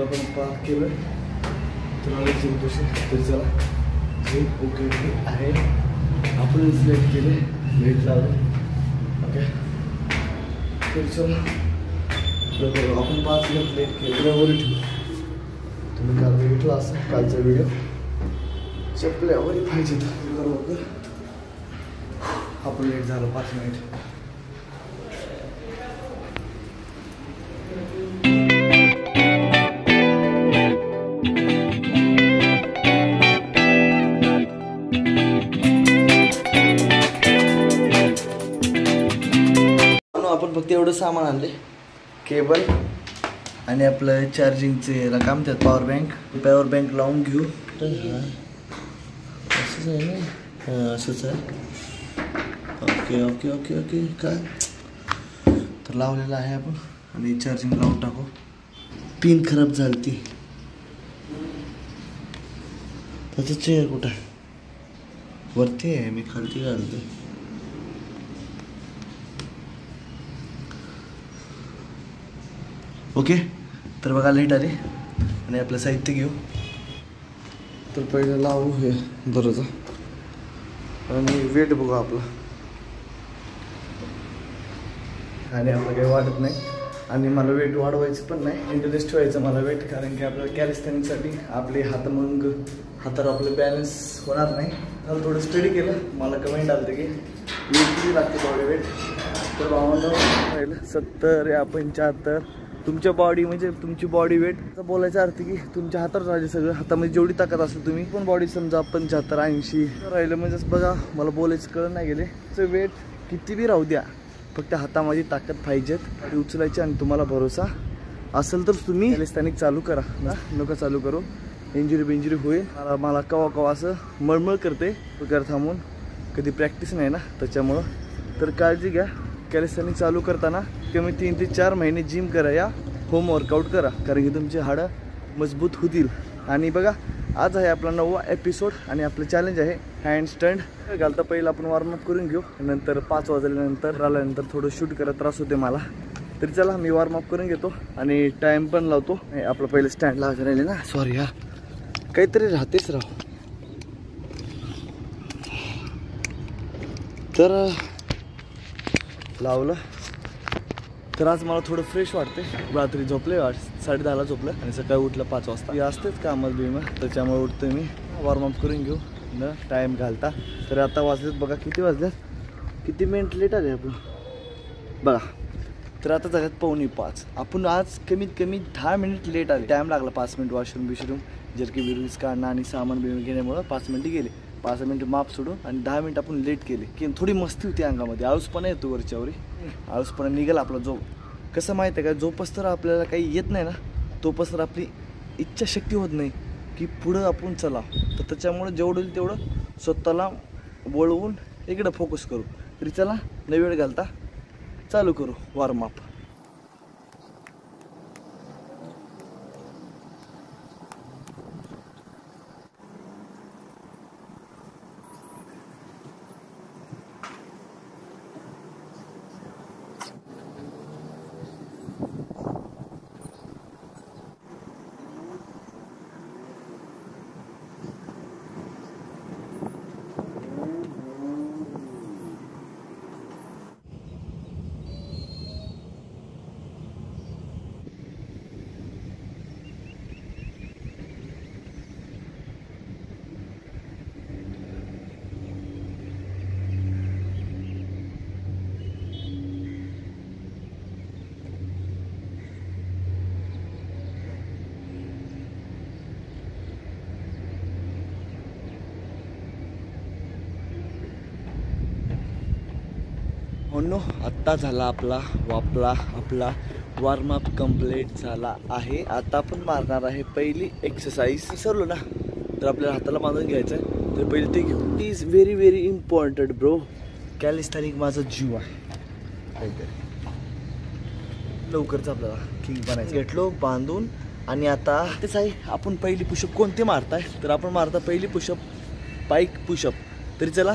आपण पार्क केलं तर चला जिम ओके आहे. आपण सिलेक्ट केले, वेट लावलं. ओके तर चला आपण 5 मिनिट लेट केल्यावर ठेवू. तुम्ही काल बघितला असं कालचा व्हिडिओ, चपल्यावरही पाहिजे तर आपण लेट झालं 5 मिनिट. आपण फक्त एवढं सामान आणले, केबल आणि आपलं चार्जिंगचे याला काम त्यात पॉवर बँक लावून घेऊ. असंच आहे ना, हां असंच आहे. ओके ओके ओके ओके काय तर लावलेलं आहे आपण. आणि चार्जिंग लावून टाकू. पिन खराब झाली ती, त्याचं चेअर कुठं आहे? वरती आहे, मी खालती घालते. ओके तर बघा लेट आली आणि आपलं साहित्य घेऊ. तर पहिलं लावू हे दररोज आणि वेट बघू आपला. आणि आपलं काही वाटत नाही आणि मला वेट वाढवायचं पण नाही, इंटरेस्ट ठेवायचं मला वेट. कारण की आपल्याला कॅलिस्थेनिक्ससाठी आपले हातावर आपलं बॅलन्स होणार नाही. काल थोडं स्टडी केलं, मला कमेंट आलं की वेट किती लागते बॉडी वेट. तर बाबांना राहिलं 70 या 75. तुमच्या बॉडी म्हणजे तुमची बॉडी वेट बोलायचा अर्थ की तुमच्या हातावर राहिले सगळं. हातामध्ये जेवढी ताकद असेल तुम्ही पण बॉडी समजा 75 80 राहिलं म्हणजे बघा. मला बोलायचं कळलं नाही गेले. तर वेट किती बी राहू द्या, फक्त हातामध्ये ताकद पाहिजेत गाडी उचलायची. आणि तुम्हाला भरोसा असेल तर तुम्ही कॅलिस्थेनिक चालू करा ना, नका चालू करू. इंजुरी होईल. मला कवा असं मळमळ करते घर थांबून, कधी प्रॅक्टिस नाही ना त्याच्यामुळं. तर काळजी घ्या. कॅलिस्थेनिक चालू करताना कमी 3 ते 4 महिने जिम करा या होम वर्कआउट करा, कारण की तुमची हाडं मजबूत होतील. आणि बघा आज आहे आपला 9वा एपिसोड आणि आपलं चॅलेंज आहे हँडस्टँड घालता. पहिलं आपण वॉर्मअप करून घेऊ, नंतर 5 वाजल्यानंतर आल्यानंतर थोडं शूट करत त्रास होते मला. तरी चला मी वॉर्मअप करून घेतो आणि टाईम पण लावतो. आपलं पहिलं स्टँड लावायचं राहिले ना, सॉरी यार, काहीतरी राहतेच राव. तर लावलं. तर आज मला थोडं फ्रेश वाटते. रात्री झोपले 10:30ला झोपलं आणि सकाळी उठलं 5 वाजता. हे असतेच कामात बिमा, त्याच्यामुळे उठतो मी. वॉर्मअप करून घेऊ न टाईम घालता. तर आता वाजलेत बघा, किती वाजल्यात, किती मिनिट लेट आले आपण बघा. तर आता झाल्यात 4:45. आपण आज कमीत कमी 10 मिनिट लेट आले. टाईम लागला 5 मिनिट वॉशरूम जर्की बिर्कीज काढणं आणि सामान बिमान घेण्यामुळं 5 मिनिटं गेले. 5 मिनिट माप सोडून आणि 10 मिनिट आपण लेट केले की थोडी मस्ती होती अंगामध्ये. आळसपणा येतो वरच्यावरी, आळसपणा निघाला आपला. जो कसं माहिती आहे का, जोपास आपल्याला काही येत नाही ना तोपास आपली इच्छाशक्ती होत नाही की पुढं आपण चला. तर त्याच्यामुळे जेवढं होईल तेवढं स्वतःला वळवून इकडं फोकस करू. तरी चला न वेळ घालता चालू करू वॉर्मअप. आत्ता झाला आपला वॉर्मअप कंप्लीट झाला आहे. आता आपण मारणार आहे पहिली एक्सरसाइज. विसरलो ना, तर आपल्याला हाताला बांधून घ्यायचं आहे. तर पहिले ते घेऊ. It is very very important bro. Calisthenic माझा जीव आहे. लवकरच आपल्याला किंग बनायचं. घेतलो बांधून आणि आता तेच आहे. आपण पहिली पुशअप कोणते मारताय, तर आपण मारता पहिली पुशअप पाईक पुशअप. तरी चला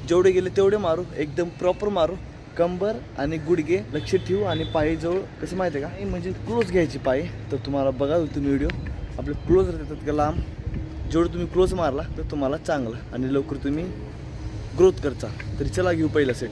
जेवढे गेले तेवढे मारू, एकदम प्रॉपर मारू. कंबर आणि गुडघे लक्ष ठेवू आणि पायजवळ कसं माहिती आहे का म्हणजे क्लोज घ्यायची पाय. तर तुम्हाला बघा तुम्ही व्हिडिओ आपले क्लोज राहतात का लांब. जेवढं तुम्ही क्लोज मारला तर तुम्हाला चांगलं आणि लवकर तुम्ही ग्रोथ करता. तरी चला घेऊ पहिला सेट.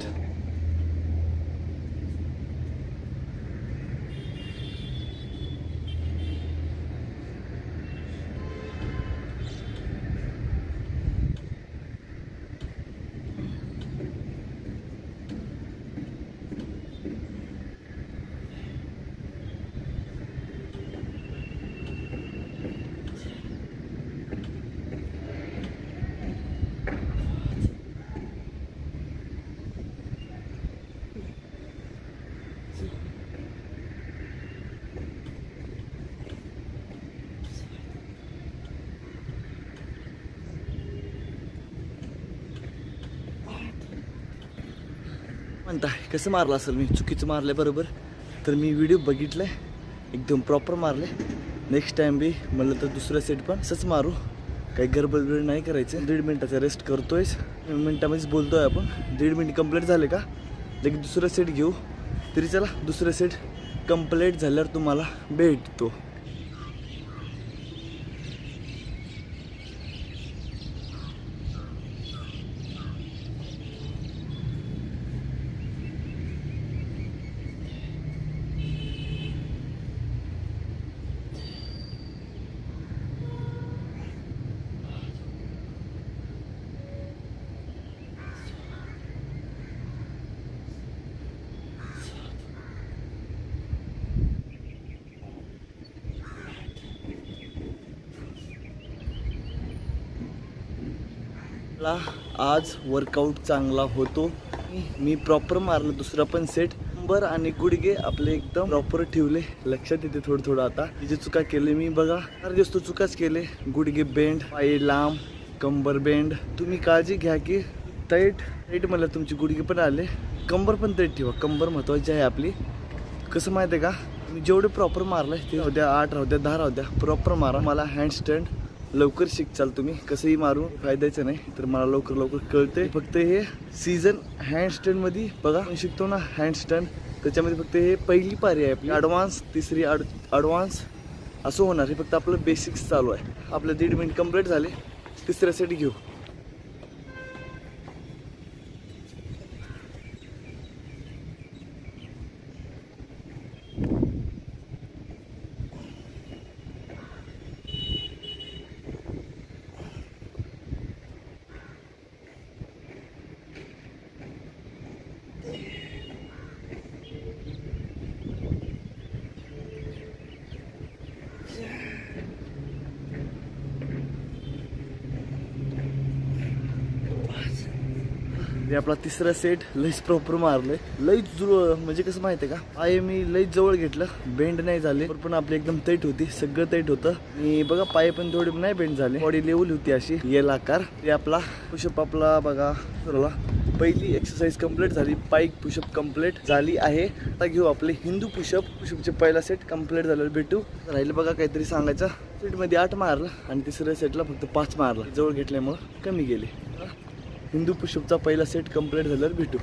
म्हणताय कसं मारलं असेल मी चुकीचं मारलं बरोबर. तर मी व्हिडिओ बघितलाय एकदम प्रॉपर मारले. नेक्स्ट टाइम बी म्हणलं तर दुसरं सेट पण असंच मारू. काही गडबड नाही करायचं. 1.5 मिनिटाचा रेस्ट करतोय. मिनिटामध्येच बोलतोय आपण. 1.5 मिनिट कंप्लीट झाले का लगेच दुसरं सेट घेऊ. तरी चला दुसरं सेट कंप्लीट झाल्यावर तुम्हाला भेटतो. आज वर्कआउट चांगला होतो. मी प्रॉपर मारलं दुसरा पण सेट. कंबर आणि गुडघे आपले एकदम प्रॉपर ठेवले. लक्षात येते थोडं थोडं आता जे चुका केले मी बघा. हर दिवस तो चुकाच केले. गुडघे बेंड, पाय लांब, कंबर बेंड. तुम्ही काळजी घ्या की टाईट मला तुमचे गुडघे पण आले. कंबर पण टाईट ठेवा. कंबर महत्वाची आहे आपली. कसं माहिती आहे का मी जेवढे प्रॉपर मारलंय ते राहू द्या 8 राहू द्या 10 राहू द्या प्रॉपर मारा. मला हँडस्टँड लवकर शिकचाल तुम्ही. कसंही मारू फायद्याचं नाही. तर मला लवकर कळते. फक्त हे सीझन हँडस्टँडमध्ये बघा मी शिकतो ना हँडस्टँड. त्याच्यामध्ये फक्त हे पहिली पारी आहे आपली. ॲडव्हान्स तिसरी ॲडव्हान्स असं होणार. हे फक्त आपलं बेसिक्स चालू आहे. आपलं 1.5 मिनिट कंप्लीट झाले. तिसऱ्या सेट घेऊ. मी आपला तिसरा सेट लईच प्रॉपर मारले. लईच म्हणजे कसं माहिती आहे का पाय मी लईच जवळ घेतलं. बेंड नाही झाले पण आपली एकदम टाईट होती. सगळं टाईट होतं. आणि बघा पाय पण थोडी नाही बेंड झाले. बॉडी लेवल होती अशी येल आकार. ते आपला पुशअप आपला बघा ठरवला. पहिली एक्सरसाइज कंप्लीट झाली. पाईक पुशअप कंप्लीट झाली आहे. आता घेऊ आपले हिंदू पुशअपचे पहिला सेट कंप्लीट झाल्यावर भेटू. राहिलं बघा काहीतरी सांगायचं. सेटमध्ये 8 मारलं आणि तिसऱ्या सेटला फक्त 5 मारला. जवळ घेतल्यामुळं कमी गेले. हिंदू पुशअपचा पहिला सेट कंप्लीट झाल्यावर भेटू.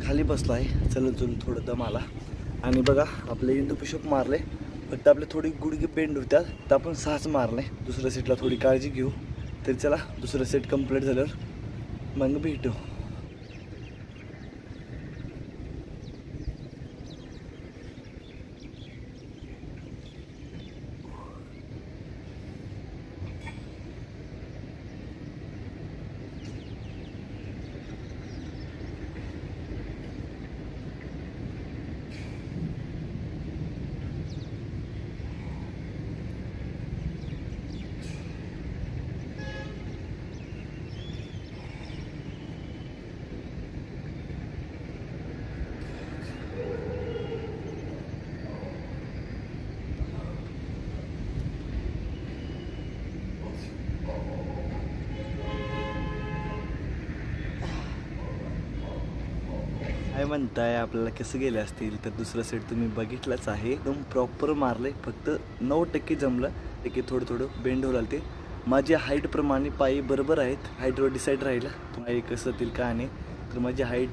खाली बसलो आहे. चलून थोडं दम आला. आणि बघा आपले हिंदू पुशअप मारले. फक्त आपले थोडी गुडघे बेंड होत्या. तर आपण 6च मारले. दुसऱ्या सेटला थोडी काळजी घेऊ. तरी चला दुसरं सेट कंप्लीट झाल्यावर मग भेटू. काय म्हणताय, आपल्याला कसं गेले असतील तर दुसरा सेट तुम्ही बघितलाच आहे. एकदम प्रॉपर मारले, फक्त 9% जमलं. थोडं थोडं बेंड होऊ लागते. माझ्या हाईट प्रमाणे पायी बरोबर आहेत. हाईटवर डिसाईड राहिलं पायी कसं होतील का नाही. तर माझी हाईट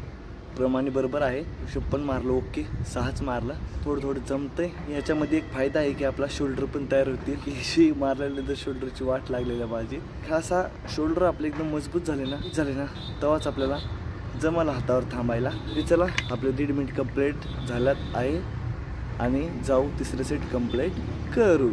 प्रमाणे बरोबर आहे. पुशअप पण मारलं ओके, 6च मारला. थोडं थोडं जमतंय. याच्यामध्ये एक फायदा आहे की आपला शोल्डर पण तयार होतील. की मारल्यानंतर शोल्डरची वाट लागलेला माझी. खासा शोल्डर आपले एकदम मजबूत झाले ना तेव्हाच आपल्याला जमाला हातावर थांबायला. तरी चला, आपले 1.5 मिनिट कंप्लीट झाल्यात आहे आणि जाऊ तिसरे सेट कंप्लीट करू.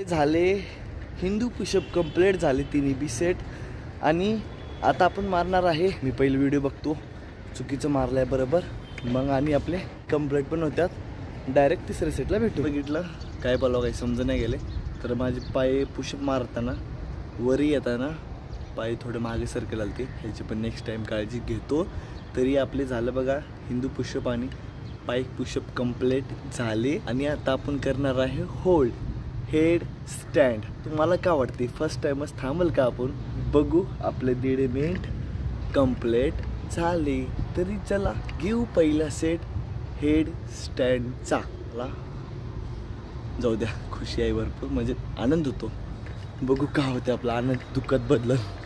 झाले हिंदू पुशअप कंप्लीट झाले 3 सेट. आणि आता आपण मारणार आहे, मी पहिले व्हिडिओ बघतो, चुकीचं मारलं आहे बरोबर मग, आणि आपले कंप्लीट पण होत्यात. डायरेक्ट तिसऱ्या सेटला भेटू. बघितलं काय बोलावं काही समज नाही गेले. तर माझे पाय पुशअप मारताना वरी येताना पाय थोडे मागे सरकेल आलते. ह्याची पण नेक्स्ट टाईम काळजी घेतो. तरी आपले झालं बघा हिंदू पुशअप आणि पाय पुशअप कंप्लीट झाले. आणि आता आपण करणार आहे होल्ड हेड स्टँड. तुम्हाला काय वाटते, फर्स्ट टाइमच थांबल का आपण? बघू. आपले 1.5 मिनिट कंप्लीट झाले. तरी चला घेऊ पहिला सेट हेड स्टँडचा. जाऊ द्या, खुशी आहे भरपूर, म्हणजे आनंद होतो. बघू का होते आपला आनंद दुःखात बदलत.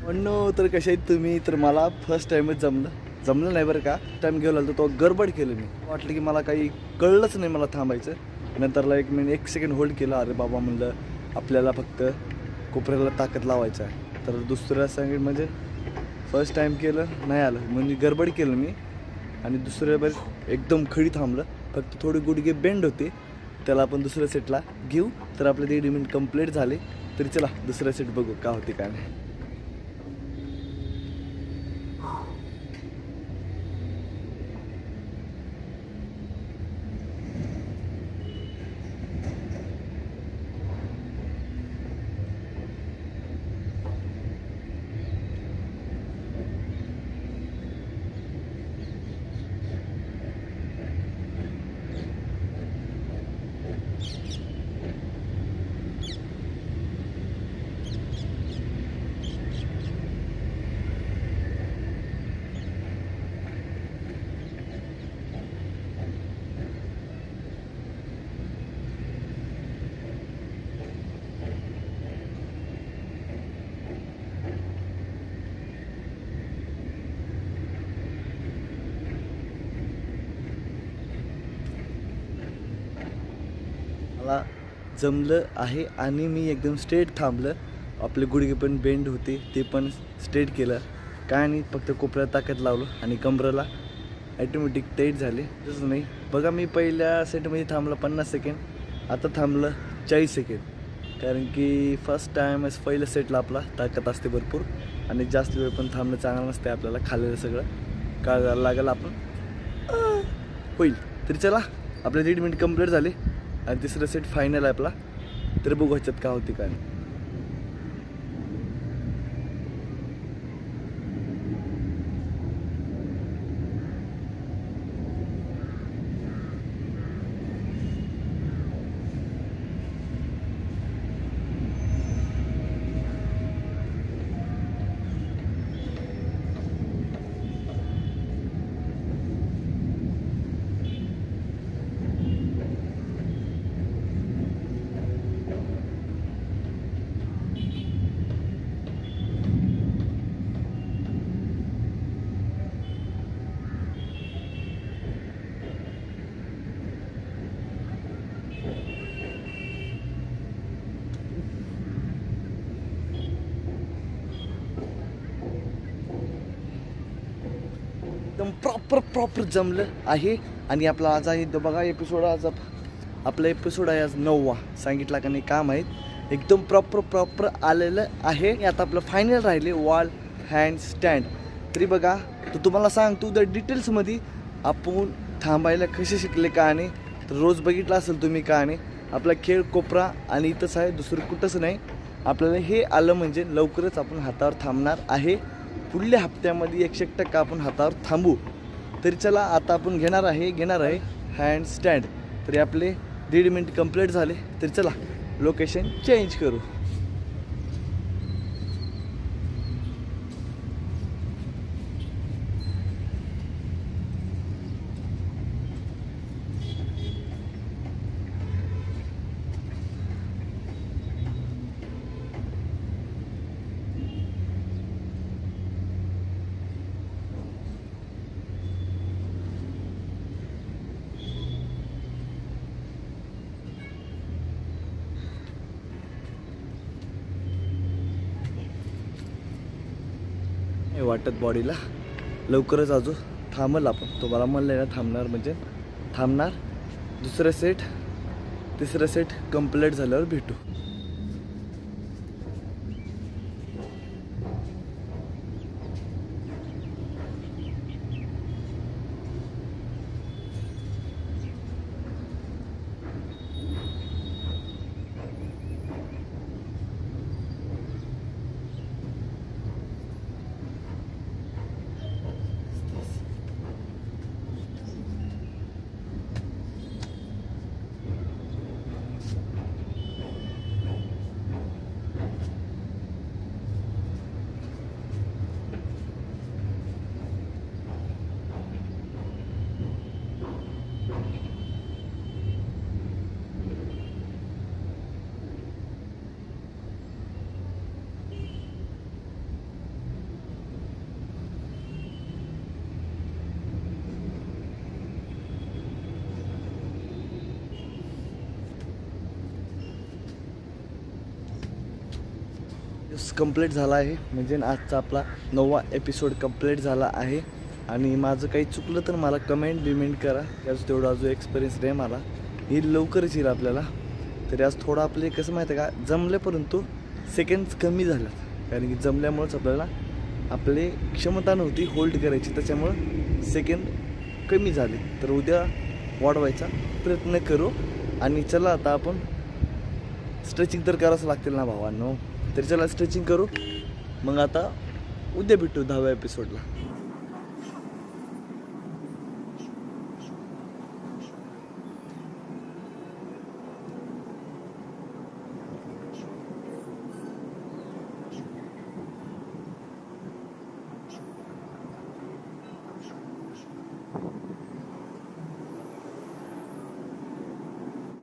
म्हणून तर कशा आहेत तुम्ही? तर मला फर्स्ट टाइमच जमलं नाही बरं का. टाइम घेऊन आलो तो गडबड केलं. मी वाटलं की मला काही कळलंच नाही मला थांबायचं. नंतरला 1 सेकंड होल्ड केला. अरे बाबा म्हणलं आपल्याला फक्त कोपऱ्याला ताकद लावायचं आहे. तर दुसऱ्या सांगेल म्हणजे फर्स्ट टाइम केलं नाही आलं, म्हणजे गडबड केलं मी. आणि दुसऱ्या वेळेस एकदम खडी थांबलं. फक्त थोडे गुडघे बेंड होते, त्याला आपण दुसऱ्या सेटला घेऊ. तर आपले 1.5 मिनिट कंप्लीट झाले. तरी चला दुसऱ्या सेट बघू का होते काय नाही. मला जमलं आहे आणि मी एकदम स्ट्रेट थांबलं. आपले गुडघे पण बेंड होते, ते पण स्ट्रेट केलं. काय नाही, फक्त कोपऱ्यात ताकद लावलं आणि कमरेला ॲटोमॅटिक टाईट झाले. तसं नाही बघा, मी पहिल्या सेटमध्ये थांबलं 50 सेकंड, आता थांबलं 40 सेकंड. कारण की फर्स्ट टाईमच पहिल्या सेटला आपला ताकद असते भरपूर आणि जास्त वेळ पण थांबणं चांगलं नसते. आपल्याला खाल्लेलं सगळं काढायला लागेल, आपण होईल. तरी चला, आपले 1.5 मिनिट कंप्लीट झाले आणि तिसरं सेट फायनल आहे आपला. तर बघू ह्याच्यात काय होते काय. एकदम प्रॉपर जमलं आहे. आणि आपला आज आहे तो बघा एपिसोड, आज आपला एपिसोड आहे आज 9वा. सांगितला का नाही काम आहेत एकदम प्रॉपर आलेलं आहे. आता आपलं फायनल राहिले वॉल हँड स्टँड. तरी बघा तर तुम्हाला सांगतो तर डिटेल्समध्ये आपण थांबायला कसे शिकले का नाही, तर रोज बघितलं असेल तुम्ही का नाही. आपला खेळ कोपरा आणि इथंच आहे, दुसरं कुठंच नाही. आपल्याला हे आलं म्हणजे लवकरच आपण हातावर थांबणार आहे. पुढल्या हप्त्यामध्ये 100% आपण हातावर थांबू. तरी चला आता आपण घेणार आहे हँड स्टँड. तरी आपले 1.5 मिनिट कंप्लीट झाले. तरी चला लोकेशन चेंज करू. वाटत बॉडीला लवकरच अजून थांबल. आपण तुम्हाला म्हणलं ना थांबणार म्हणजे थांबणार. दुसरं सेट तिसरं सेट कंप्लीट झाल्यावर भेटू. कंप्लीट झाला आहे म्हणजे आजचा आपला 9वा एपिसोड कंप्लीट झाला आहे. आणि माझं काही चुकलं तर मला कमेंट करा. याच तेवढा जो एक्सपिरियन्स नाही मला हे लवकरच येईल आपल्याला. तरी आज थोडं आपले कसं माहिती आहे का जमले, परंतु सेकंड्स कमी झालं. कारण की जमल्यामुळेच आपल्याला आपली क्षमता नव्हती होल्ड करायची, त्याच्यामुळं सेकंड कमी झाले. तर उद्या वाढवायचा प्रयत्न करू. आणि चला आता आपण स्ट्रेचिंग तर करावंच लागतील ना भावांनो. तरी चला स्ट्रेचिंग करू. मग आता उद्या भेटू 10व्या एपिसोडला.